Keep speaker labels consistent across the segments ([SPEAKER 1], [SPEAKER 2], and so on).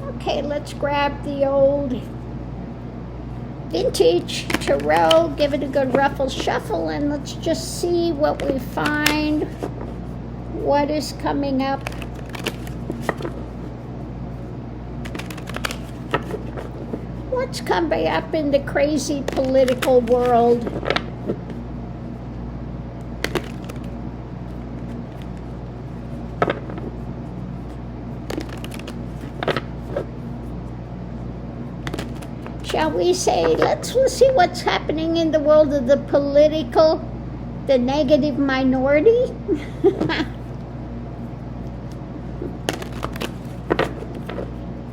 [SPEAKER 1] Okay, let's grab the old vintage tarot, give it a good ruffle shuffle, and let's just see what we find. What is coming up? What's coming up in the crazy political world? Shall we say, let's see what's happening in the world of the political, the negative minority?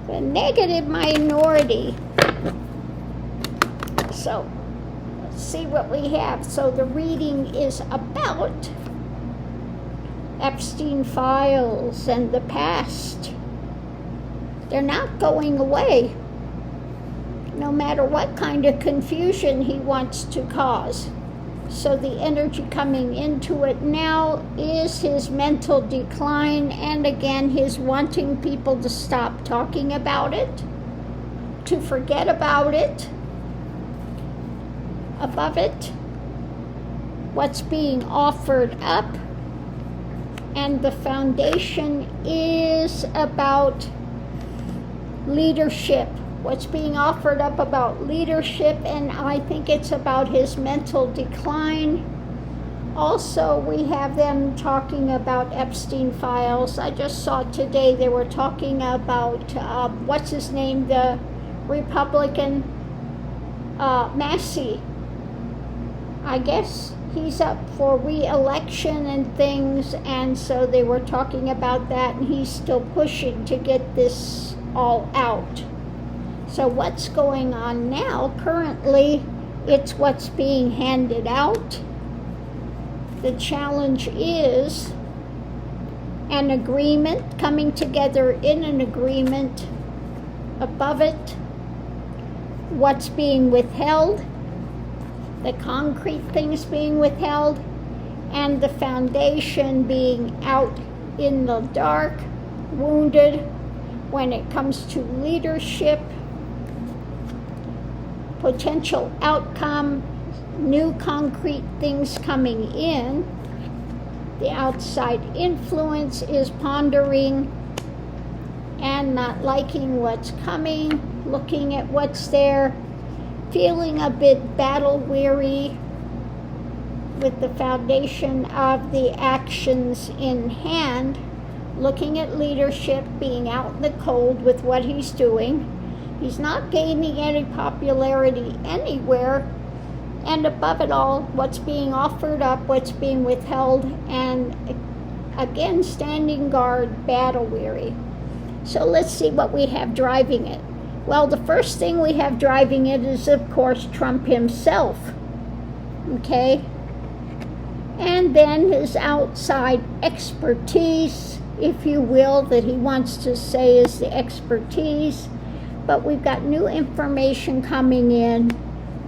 [SPEAKER 1] The negative minority. So, let's see what we have. So the reading is about Epstein files and the past. They're not going away, no matter what kind of confusion he wants to cause. So the energy coming into it now is his mental decline, and again, his wanting people to stop talking about it, to forget about it. Above it, what's being offered up, and the foundation is about leadership. What's being offered up about leadership, and I think it's about his mental decline. Also, we have them talking about Epstein files. I just saw today they were talking about, what's his name, the Republican, Massey. I guess he's up for re-election and things, and so they were talking about that, and he's still pushing to get this all out. So what's going on now, currently, it's what's being handed out. The challenge is an agreement, coming together in an agreement. Above it, what's being withheld, the concrete things being withheld, and the foundation being out in the dark, wounded when it comes to leadership, potential outcome, new concrete things coming in. The outside influence is pondering and not liking what's coming, looking at what's there, feeling a bit battle weary with the foundation of the actions in hand, looking at leadership, being out in the cold with what he's doing. He's not gaining any popularity anywhere. And above it all, what's being offered up, what's being withheld, and again, standing guard, battle weary. So let's see what we have driving it. Well, the first thing we have driving it is, of course, Trump himself. Okay? And then his outside expertise, if you will, that he wants to say is the expertise. But we've got new information coming in.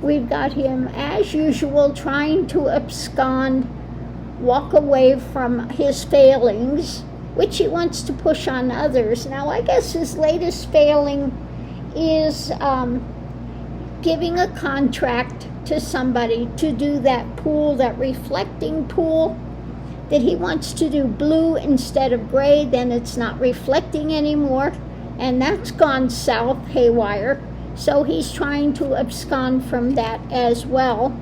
[SPEAKER 1] We've got him, as usual, trying to abscond, walk away from his failings, which he wants to push on others. Now, I guess his latest failing is giving a contract to somebody to do that pool, that reflecting pool, that he wants to do blue instead of gray. Then it's not reflecting anymore, and that's gone south, haywire. So he's trying to abscond from that as well.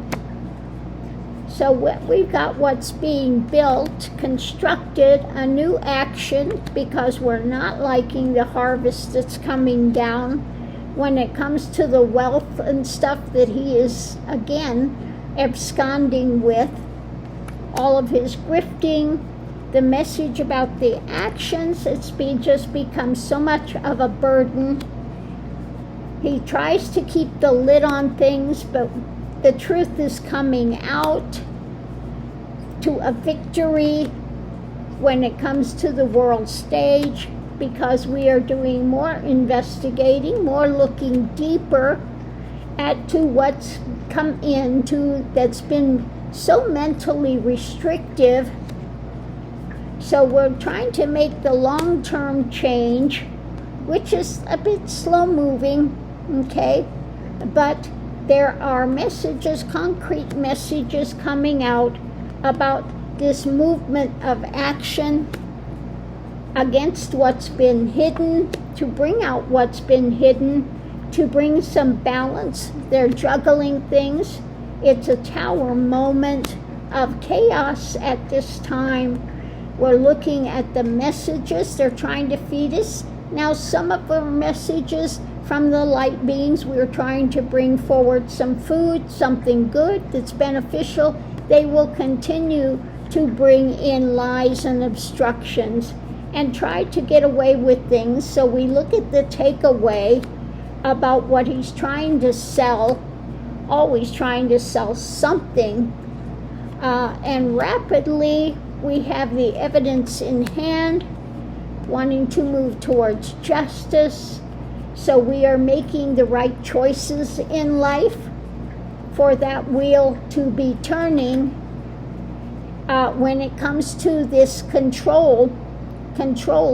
[SPEAKER 1] So we've got what's being built, constructed, a new action, because we're not liking the harvest that's coming down when it comes to the wealth and stuff that he is, again, absconding with. All of his grifting, the message about the actions, just become so much of a burden. He tries to keep the lid on things, but the truth is coming out to a victory when it comes to the world stage, because we are doing more investigating, more looking deeper to what's come into that's been so mentally restrictive. So we're trying to make the long-term change which is a bit slow moving, okay? But there are messages, concrete messages coming out about this movement of action against what's been hidden, to bring out what's been hidden, to bring some balance. They're juggling things. It's a tower moment of chaos at this time. We're looking at the messages they're trying to feed us. Now, some of the messages from the light beings, we're trying to bring forward some food, something good that's beneficial. They will continue to bring in lies and obstructions and try to get away with things. So we look at the takeaway about what he's trying to sell, always trying to sell something, and rapidly we have the evidence in hand, wanting to move towards justice. So we are making the right choices in life for that wheel to be turning. When it comes to this control,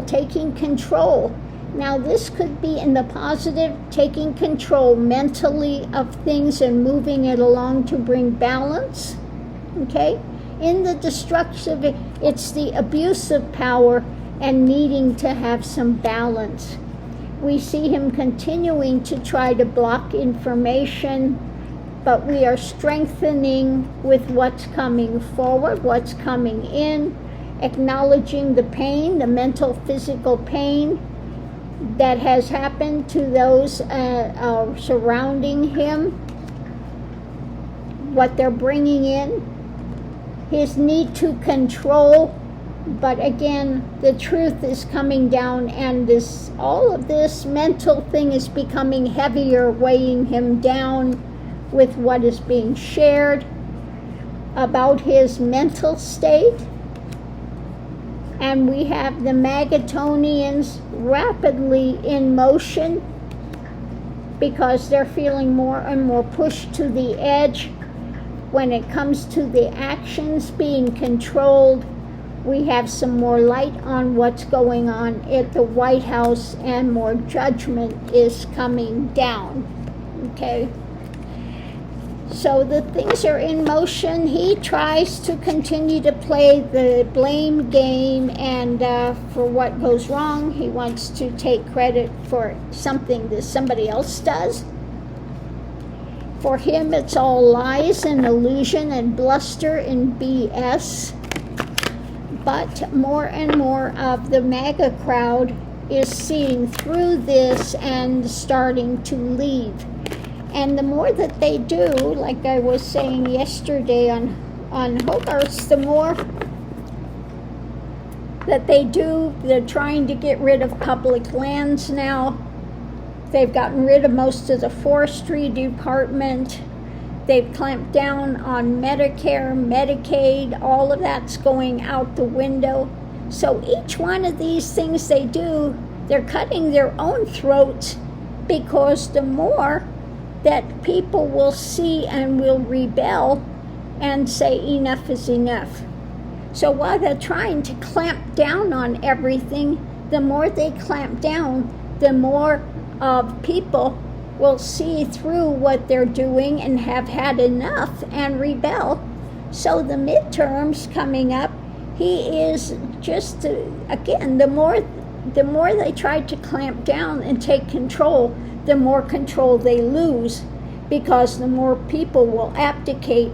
[SPEAKER 1] taking control. Now this could be in the positive, taking control mentally of things and moving it along to bring balance, okay? In the destructive, it's the abuse of power and needing to have some balance. We see him continuing to try to block information, but we are strengthening with what's coming forward, what's coming in, acknowledging the pain, the mental, physical pain that has happened to those surrounding him, what they're bringing in, his need to control. But again, the truth is coming down, and all of this mental thing is becoming heavier, weighing him down with what is being shared about his mental state. And we have the Magatonians rapidly in motion because they're feeling more and more pushed to the edge. When it comes to the actions being controlled, we have some more light on what's going on at the White House, and more judgment is coming down, okay? So the things are in motion. He tries to continue to play the blame game, and for what goes wrong, he wants to take credit for something that somebody else does. For him, it's all lies and illusion and bluster and BS. But more and more of the MAGA crowd is seeing through this and starting to leave. And the more that they do, like I was saying yesterday on Hogarth's, the more that they do, they're trying to get rid of public lands now. They've gotten rid of most of the forestry department. They've clamped down on Medicare, Medicaid, all of that's going out the window. So each one of these things they do, they're cutting their own throats, because the more that people will see and will rebel and say enough is enough. So while they're trying to clamp down on everything, the more they clamp down, the more of people will see through what they're doing and have had enough and rebel. So the midterms coming up, he is just, again, the more they try to clamp down and take control, the more control they lose, because the more people will abdicate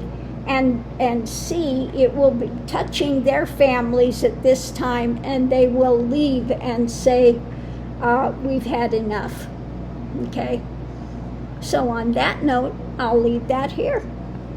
[SPEAKER 1] and see it will be touching their families at this time, and they will leave and say, we've had enough, okay? So on that note, I'll leave that here.